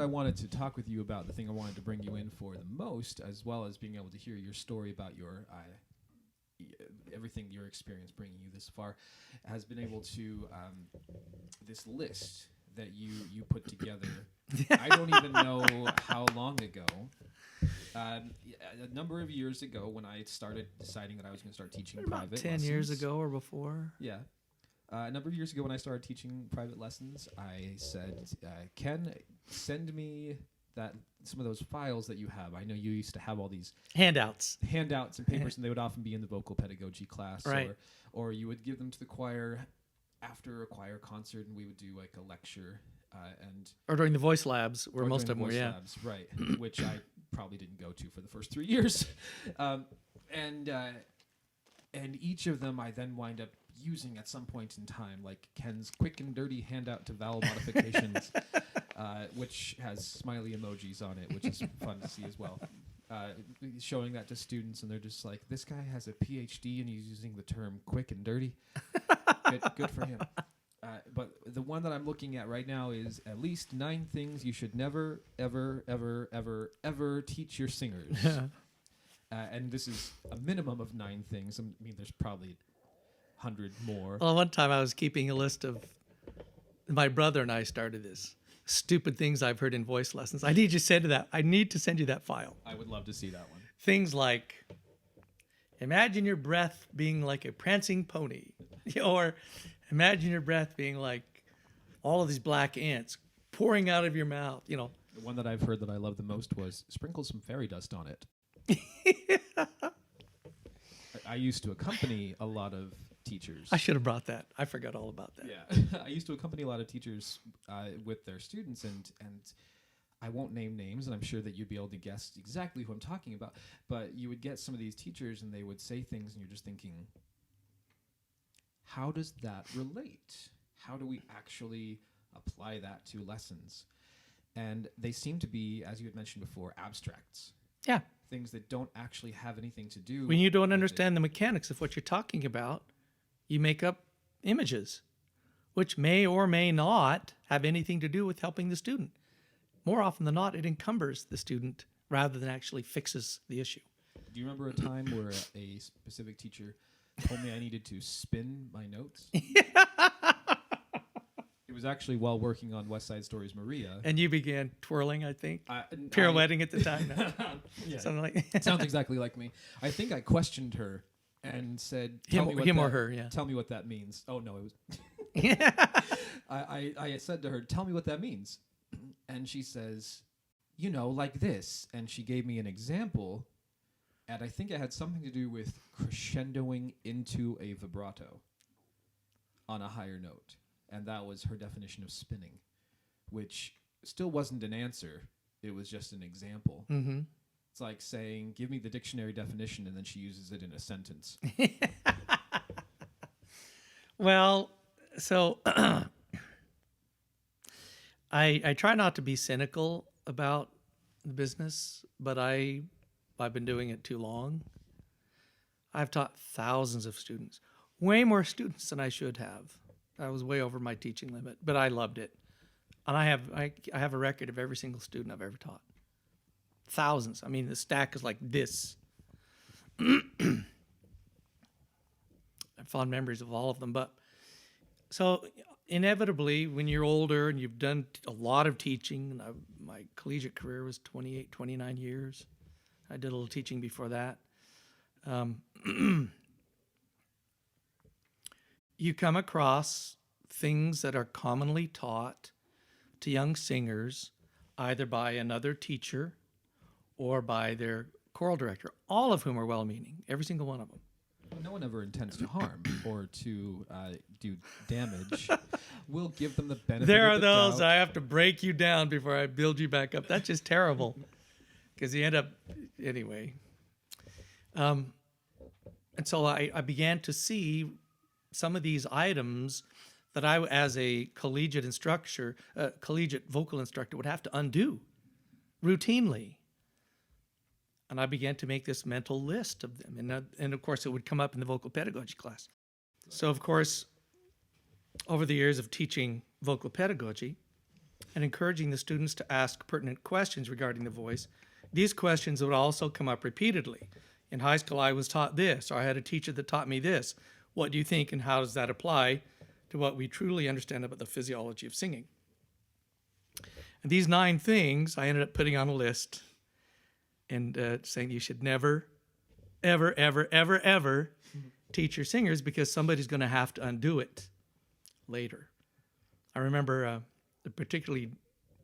wanted to talk with you about, the thing I wanted to bring you in for the most, as well as being able to hear your story about your everything, your experience bringing you this far, has been able to this list that you put together. I don't even know how long ago. A number of years ago, when I started deciding that I was going to start teaching private lessons. About 10 years ago or before. Yeah. A number of years ago when I started teaching private lessons, I said, Ken, send me some of those files that you have. I know you used to have all these handouts and papers, and they would often be in the vocal pedagogy class. Right. Or you would give them to the choir after a choir concert, and we would do like a lecture. Or during the voice labs, where most of them were, yeah. Labs, right, which I probably didn't go to for the first 3 years. And each of them I then wind up using at some point in time, like Ken's quick and dirty handout to vowel modifications, which has smiley emojis on it, which is fun to see as well. Showing that to students, and they're just like, this guy has a PhD and he's using the term quick and dirty. Good for him. But the one that I'm looking at right now is at least 9 things you should never, ever, ever, ever, ever teach your singers. And this is a minimum of 9 things. I mean, there's probably 100 more. Well, one time I was keeping a list of, my brother and I started this, stupid things I've heard in voice lessons. I need to send you that file. I would love to see that one. Things like, imagine your breath being like a prancing pony, or imagine your breath being like all of these black ants pouring out of your mouth, The one that I've heard that I love the most was sprinkle some fairy dust on it. I used to accompany a lot of teachers. I should have brought that. I forgot all about that. Yeah. I used to accompany a lot of teachers with their students, and I won't name names, and I'm sure that you'd be able to guess exactly who I'm talking about, but you would get some of these teachers, and they would say things, and you're just thinking, how does that relate? How do we actually apply that to lessons? And they seem to be, as you had mentioned before, abstracts. Yeah. Things that don't actually have anything to do when you don't understand the mechanics of what you're talking about, you make up images, which may or may not have anything to do with helping the student. More often than not, it encumbers the student rather than actually fixes the issue. Do you remember a time where a specific teacher told me I needed to spin my notes? It was actually while working on West Side Story's Maria. And you began twirling, I think, pirouetting at the time. Yeah. Something like It sounds exactly like me. I think I questioned her and said, him or her, yeah. Tell me what that means. Oh, no, it was... Yeah. I said to her, tell me what that means. And she says, like this. And she gave me an example, and I think it had something to do with crescendoing into a vibrato on a higher note. And that was her definition of spinning, which still wasn't an answer. It was just an example. Mm-hmm. It's like saying, give me the dictionary definition, and then she uses it in a sentence. Well, so I try not to be cynical about the business, but I've been doing it too long. I've taught thousands of students, way more students than I should have. I was way over my teaching limit, but I loved it. And I have a record of every single student I've ever taught. Thousands. I mean, the stack is like this. I have fond memories of all of them. But so inevitably, when you're older and you've done a lot of teaching, and my collegiate career was 28, 29 years. I did a little teaching before that. You come across things that are commonly taught to young singers, either by another teacher or by their choral director, all of whom are well-meaning, every single one of them. No one ever intends to harm or to do damage. We'll give them the benefit There of are the those doubt. I have to break you down before I build you back up. That's just terrible, because you end up, anyway. And so I began to see some of these items that I, as a collegiate vocal instructor, would have to undo routinely. And I began to make this mental list of them. And of course, it would come up in the vocal pedagogy class. So, of course, over the years of teaching vocal pedagogy, and encouraging the students to ask pertinent questions regarding the voice. These questions would also come up repeatedly. In high school, I was taught this, or I had a teacher that taught me this. What do you think, and how does that apply to what we truly understand about the physiology of singing? And these 9 things I ended up putting on a list and saying you should never, ever, ever, ever, ever teach your singers, because somebody's going to have to undo it later. I remember a particularly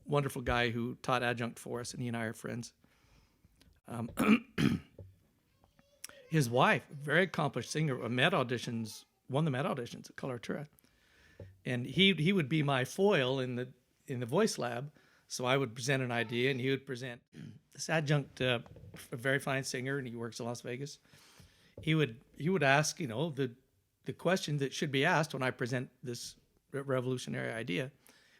wonderful guy who taught adjunct for us, and he and I are friends. His wife, very accomplished singer, won the Met auditions at Coloratura. And he would be my foil in the voice lab. So I would present an idea, and he would present this adjunct, a very fine singer, and he works in Las Vegas. He would ask, the question that should be asked when I present this revolutionary idea.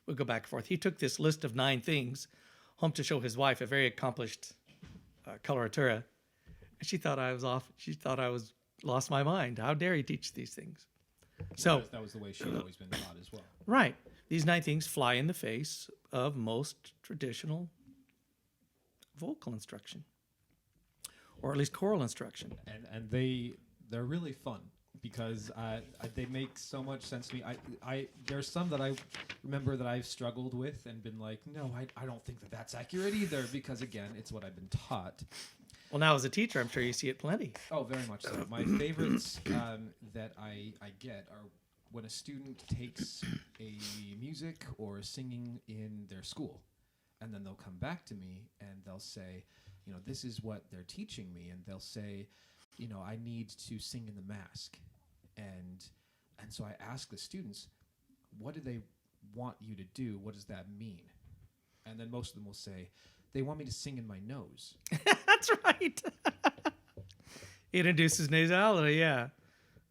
We'll go back and forth. He took this list of 9 things home to show his wife, a very accomplished coloratura. And she thought I was off. She thought I was lost my mind. How dare he teach these things? So that was the way she'd always been taught as well. Right. These 9 things fly in the face of most traditional vocal instruction, or at least choral instruction. And they're really fun because they make so much sense to me. There's some that I remember that I've struggled with and been like, no, I don't think that's accurate either, because again, it's what I've been taught. Well, now as a teacher, I'm sure you see it plenty. Oh, very much so. My favorites that I get are when a student takes a music or a singing in their school, and then they'll come back to me and they'll say, this is what they're teaching me, and they'll say, I need to sing in the mask, and so I ask the students, what do they want you to do? What does that mean? And then most of them will say, they want me to sing in my nose. That's right. It induces nasality, yeah.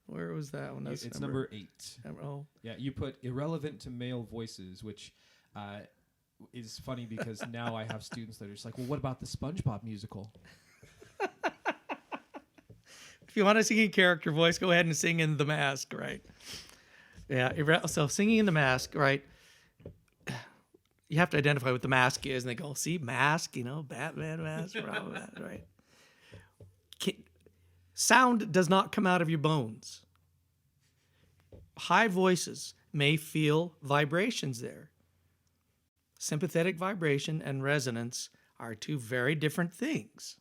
Where was that one? It's number 8. Oh. Yeah, you put irrelevant to male voices, which is funny because now I have students that are just like, well, what about the SpongeBob musical? If you want to sing in character voice, go ahead and sing in The Mask, right? Yeah, so singing in The Mask, right? You have to identify what the mask is, and they go, see, mask, Batman mask, right? Sound does not come out of your bones. High voices may feel vibrations there. Sympathetic vibration and resonance are 2 very different things.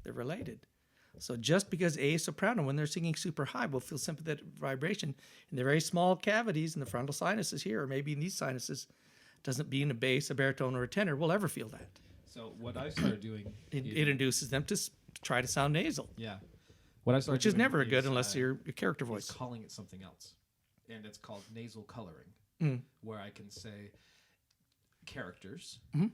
They're related. So just because a soprano, when they're singing super high, will feel sympathetic vibration in the very small cavities in the frontal sinuses here, or maybe in these sinuses, doesn't mean a bass, a baritone, or a tenor will ever feel that. So what I started doing... It induces them to try to sound nasal. Yeah. What I started which is doing never good unless you're a character voice. Calling it something else. And it's called nasal coloring, where I can say characters, and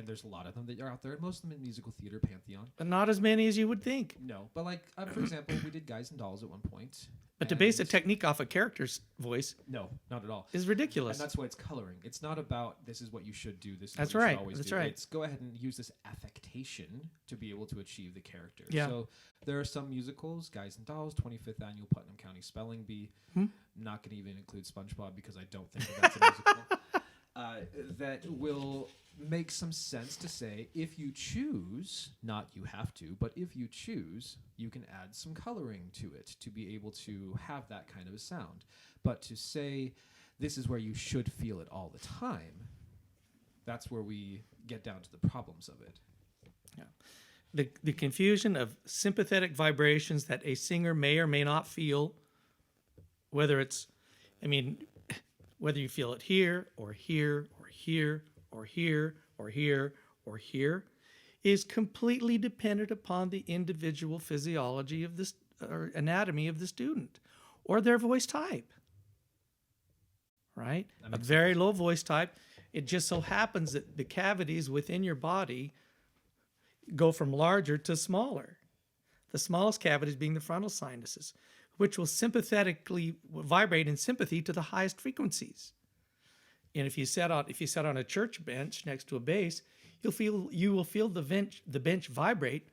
there's a lot of them that are out there. Most of them in musical theater pantheon. But not as many as you would think. No, but like, for example, we did Guys and Dolls at one point. But to base a technique off a character's voice, no, not at all, is ridiculous. And that's why it's coloring. It's not about this is what you should do. This is that's what you right. should always that's do. right. It's go ahead and use this affectation to be able to achieve the character. Yeah. So there are some musicals, Guys and Dolls, 25th Annual Putnam County Spelling Bee. Not going to even include SpongeBob because I don't think that's a musical. That will make some sense to say, if you choose, not you have to, but if you choose, you can add some coloring to it to be able to have that kind of a sound. But to say, this is where you should feel it all the time, that's where we get down to the problems of it. Yeah. The confusion of sympathetic vibrations that a singer may or may not feel, whether you feel it here or here or here or here or here or here, is completely dependent upon the individual physiology of this or anatomy of the student or their voice type. Right? A very low voice type. It just so happens that the cavities within your body go from larger to smaller. The smallest cavities being the frontal sinuses, which will sympathetically vibrate in sympathy to the highest frequencies. And if you sat on a church bench next to a bass, you will feel the bench vibrate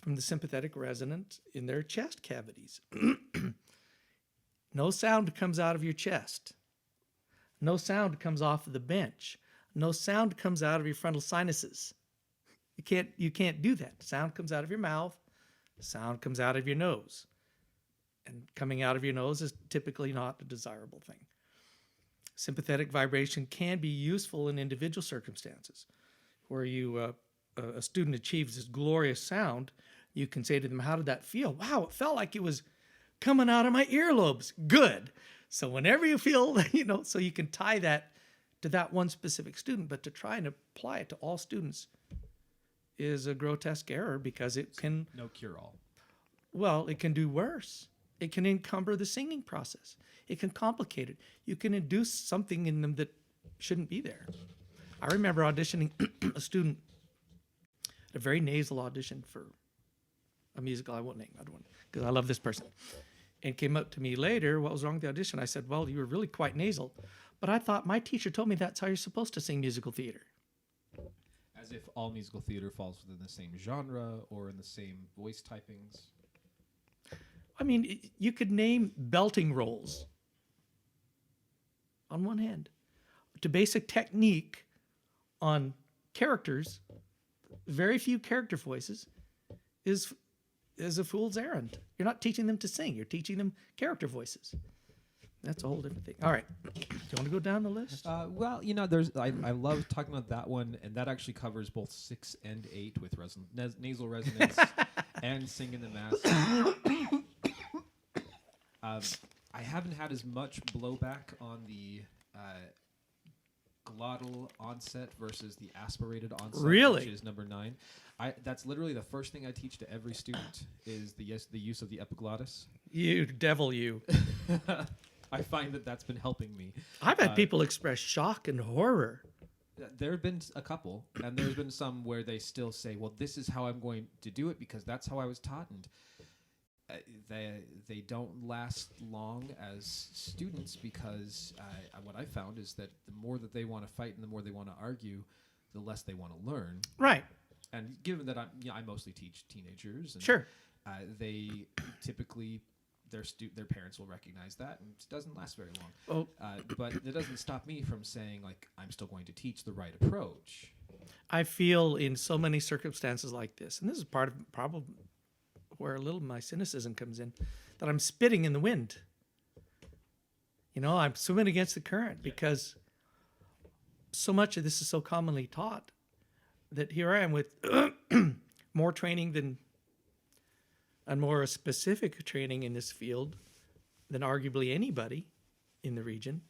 from the sympathetic resonance in their chest cavities. No sound comes out of your chest. No sound comes off of the bench. no sound comes out of your frontal sinuses. You can't do that. Sound comes out of your mouth, sound comes out of your nose. And coming out of your nose is typically not a desirable thing. Sympathetic vibration can be useful in individual circumstances where a student achieves this glorious sound. You can say to them, how did that feel? Wow, it felt like it was coming out of my earlobes. Good. So whenever you feel, so you can tie that to that one specific student, but to try and apply it to all students is a grotesque error because it can... No cure-all. Well, it can do worse. It can encumber the singing process. It can complicate it. You can induce something in them that shouldn't be there. I remember auditioning a student, a very nasal audition for a musical I won't name, because I love this person. And came up to me later, what was wrong with the audition? I said, well, you were really quite nasal. But I thought my teacher told me that's how you're supposed to sing musical theater. As if all musical theater falls within the same genre or in the same voice typings. I mean, you could name belting roles on one hand. To basic technique on characters, very few character voices, is a fool's errand. You're not teaching them to sing. You're teaching them character voices. That's a whole different thing. All right. Do you want to go down the list? Well, I love talking about that one, and that actually covers both 6 and 8 with nasal resonance and singing the mass. I haven't had as much blowback on the glottal onset versus the aspirated onset, really? Which is number 9. That's literally the first thing I teach to every student is the use of the epiglottis. You devil, you. I find that that's been helping me. I've had people express shock and horror. There have been a couple, and there's been some where they still say, well, this is how I'm going to do it because that's how I was taught. And they don't last long as students because what I found is that the more that they want to fight and the more they want to argue, the less they want to learn. Right. And given that I mostly teach teenagers, and sure, they typically their parents will recognize that, and it doesn't last very long. But it doesn't stop me from saying I'm still going to teach the right approach. I feel in so many circumstances like this, and this is part of probably where a little of my cynicism comes in, that I'm spitting in the wind. I'm swimming against the current because so much of this is so commonly taught that here I am with more training and more specific training in this field than arguably anybody in the region.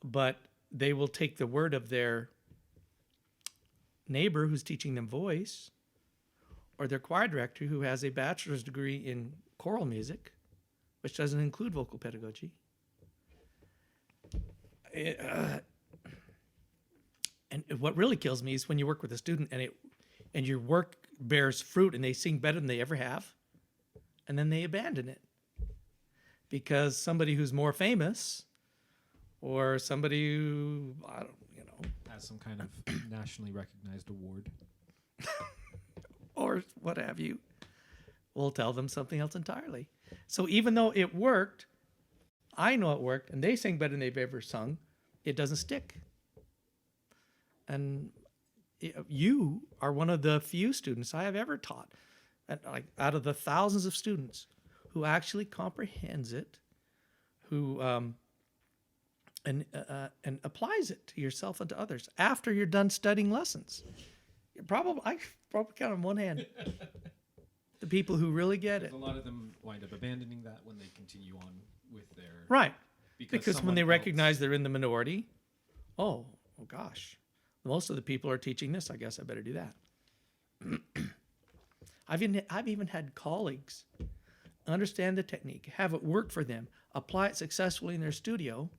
But they will take the word of their neighbor who's teaching them voice, or their choir director who has a bachelor's degree in choral music, which doesn't include vocal pedagogy. And what really kills me is when you work with a student and your work bears fruit and they sing better than they ever have, and then they abandon it because somebody who's more famous or somebody who has some kind of nationally recognized award or what have you will tell them something else entirely. So even though it worked, I know it worked, and they sing better than they've ever sung, it doesn't stick. And you are one of the few students I have ever taught, out of the thousands of students, who actually comprehends it, who and applies it to yourself and to others after you're done studying lessons. I probably count on one hand the people who really get it. A lot of them wind up abandoning that when they continue on with their... Right. Because when they recognize they're in the minority, oh gosh, most of the people are teaching this, I guess I better do that. I've even had colleagues understand the technique, have it work for them, apply it successfully in their studio,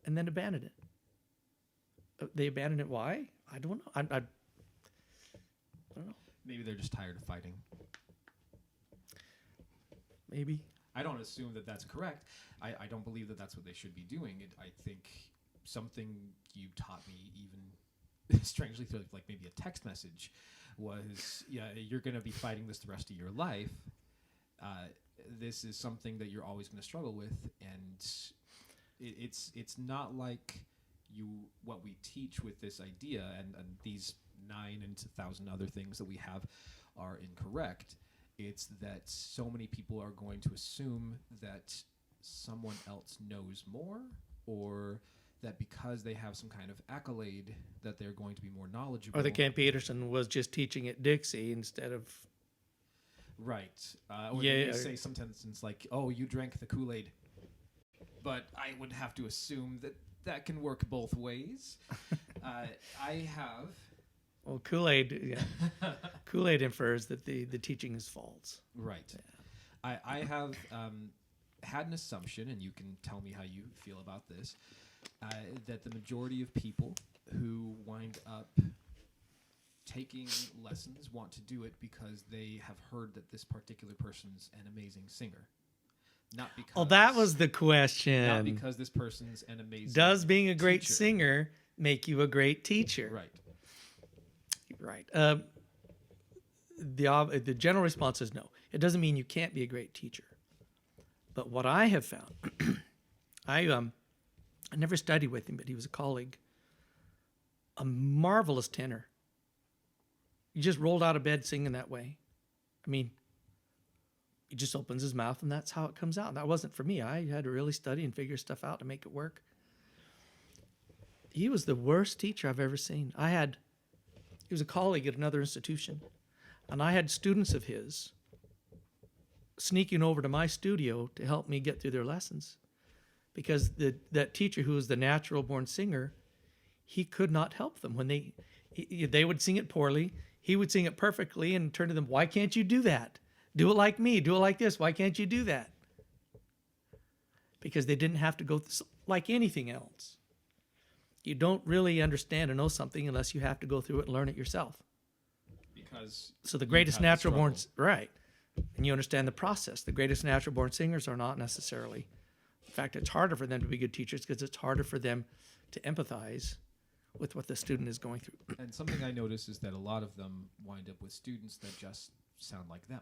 and then abandon it. They abandon it. Why? I don't know. I don't know. Maybe they're just tired of fighting. Maybe. I don't assume that that's correct. I don't believe that that's what they should be doing. I think something you taught me, even strangely through maybe a text message, was you're going to be fighting this the rest of your life. This is something that you're always going to struggle with, and it's not like what we teach with this idea and these 9 and 1,000 other things that we have are incorrect, it's that so many people are going to assume that someone else knows more, or that because they have some kind of accolade that they're going to be more knowledgeable. Or that Ken Peterson was just teaching at Dixie instead of... Right. Or they may say sometimes it's like, oh, you drank the Kool-Aid. But I would have to assume that can work both ways. I have... Well, Kool-Aid, yeah. Kool-Aid infers that the teaching is false. Right. Yeah. I have had an assumption, and you can tell me how you feel about this, that the majority of people who wind up taking lessons want to do it because they have heard that this particular person's an amazing singer. Not because... Oh, that was the question. Not because this person's an amazing Does being a great teacher singer make you a great teacher? Right. Right. The general response is no. It doesn't mean you can't be a great teacher. But what I have found, I never studied with him, but he was a colleague. A marvelous tenor. He just rolled out of bed singing that way. I mean, he just opens his mouth and that's how it comes out. And that wasn't for me. I had to really study and figure stuff out to make it work. He was the worst teacher I've ever seen. He was a colleague at another institution, and I had students of his sneaking over to my studio to help me get through their lessons because that teacher, who was the natural-born singer, he could not help them. When they would sing it poorly, he would sing it perfectly and turn to them, why can't you do that? Do it like me. Do it like this. Why can't you do that? Because they didn't have to go like anything else. You don't really understand or know something unless you have to go through it and learn it yourself. So the greatest natural-born... Right. And you understand the process. The greatest natural-born singers are not necessarily... In fact, it's harder for them to be good teachers because it's harder for them to empathize with what the student is going through. And something I notice is that a lot of them wind up with students that just sound like them.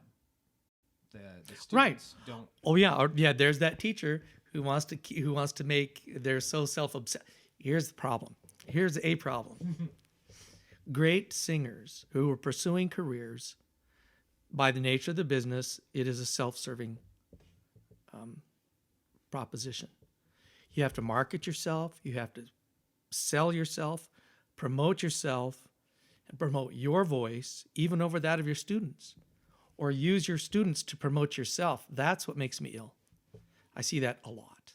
The students don't... Oh, yeah. There's that teacher who wants to make... They're so self-obsessed. Here's the problem. Here's a problem. Great singers who are pursuing careers, by the nature of the business, it is a self-serving proposition. You have to market yourself. You have to sell yourself, promote yourself, and promote your voice, even over that of your students. Or use your students to promote yourself. That's what makes me ill. I see that a lot.